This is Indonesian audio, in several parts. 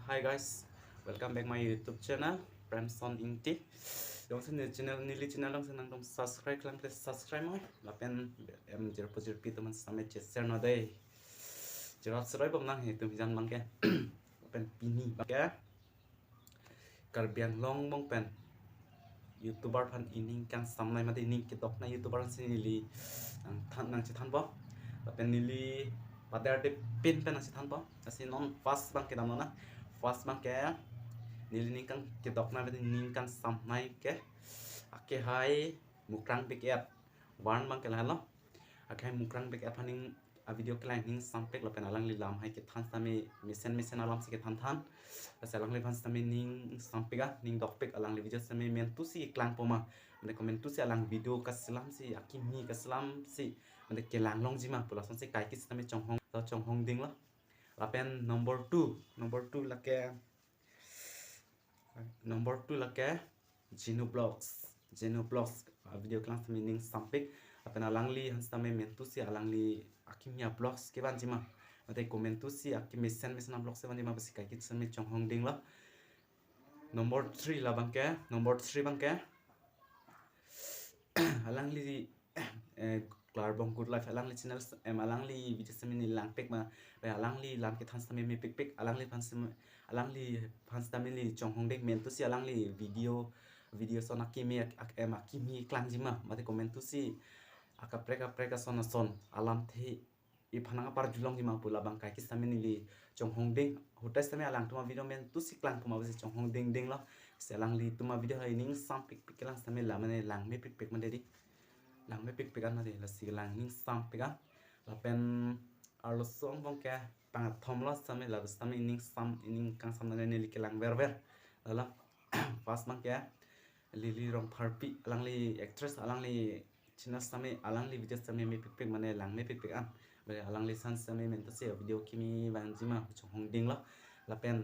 Hi guys, welcome back my YouTube channel, Premson Inti. Dong sen channel nili channel dong sen dong subscribe klang please subscribe moi. Lapen em jer pi teman sampai share no day. Jerat serai bom nang hitung hijan bang ke. Lapen pini bang ke. Karbian long bang pen. YouTuber pan ining kan samnai mati ining kitok na YouTuber sen nili nang citan bo. Lapen nili pada de pin pen nang citan bo. Asin non fast bang ke damona. Fast bang ke nilini kan kitok na beti ning kan samnai ke ake hai mukrang piket wan bang ke lalo ake hai mukrang piket paning a video ke lain ning sampek lo penalang li lam hai ke than sami misen alam si ke than asalang li pan sami ning sampeka ning dokpek alang li video sami men tu si klang poma mene komen tu si alang video ka selam si akimi ka selam si mene ke lang long jima pula son si kai ki sami chong hong ding lo lapen number 2 la ke Number 2 là cái Geno Blogs video class meaning sampik apa na langli hans tame mentusi alangli akimia blogs ke ban jima mate komentusi akim mesen blogs se ban jima basi kai kit sami chong hong ding la number 3 là bang ke number 3 bang ke alangli klar bong good life alangli channel em alangli video sami ni lang pek ma ba alangli lam ke thans tame me pek alangli fans tame li chong hong ding men tu si alangli video son akimi em akimi klang jima mate komen tu si aka son alam the i phananga par julong jima pula bang kai ki sami ni li chong hong ding hutai sami alang tuma video men tu si klang puma basi chong hong ding la selangli tuma video hai ning sam pek lang sami la mane lang me pek mane di lang me pek an mate la si lang ning sam pek an la pen arlo song bong ke pang thom lo sami la sami ning kang sam na ne li ke lang ver la pas mang ke lili rong therapy alangli actress alangli china sami alangli video sami me pek mane lang me pek an bale alangli san sami men to se video kimi banjima chong hong ding la pen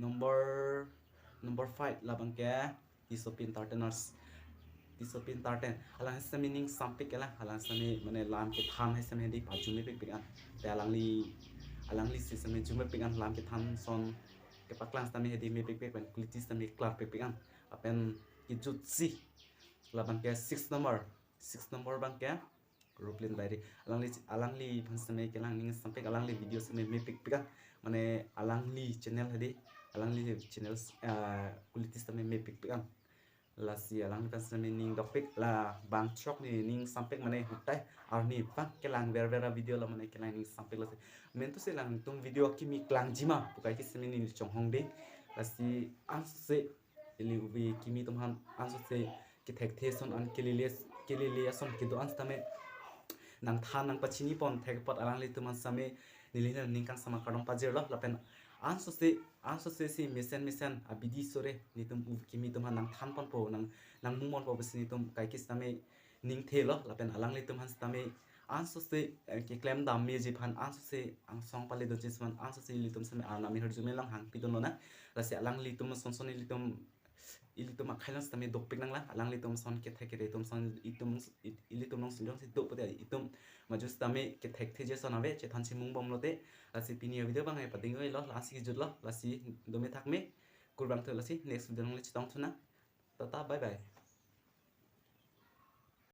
number 5 la bang ke Disopin tarten alang sami ning sampik ala alang sami mane lam ke tham hai sami di paju me pek an te alangli si sami jume pek an lam ke tham son ke paklang sami hedi me pek ben kuliti sami klar pek an apen kijut si la bang ke 6 number bang ke Ruplin Diary alangli pan sami ke lang ning sampik alangli video sami me pek an mane alangli channel hedi alangli channel kuliti sami me pek an la si alang kan sami ning dopik la bang trok ni ning sampek mane hutai arni pak ke lang ver video la mane ke lang ning sampek la men tu se lang tum video kimi klang jima bukai ki sami ning chong hong ding la si an se ili ubi kimi tum han an se ki thek the son an kelile son ki do an tame nang than nang pachini pon thek pot alang li tum an sami nilina ning kan sama kadong pajir la pen anso se si misen abidi sore nitum kimi tum han nang than pon po nang mumon po besi nitum kai kis tame ning the lo lapen alang li tum han tame anso se ke claim dam me ji phan anso se ang song pale do jisman anso se li tum same arna mi herju me lang hang pidon no na la se alang li tum son ili tum khailan tame dok pik nang la alang li tum son ke theke re tum son ili tum nong silong si dok pade itum majus tame ke thek the je son ave che than si mung bom lo te la si pini video bang ai pating oi lo la si jut lo la si do me thak me kurbang the la si next video nong le chitong thuna tata bye bye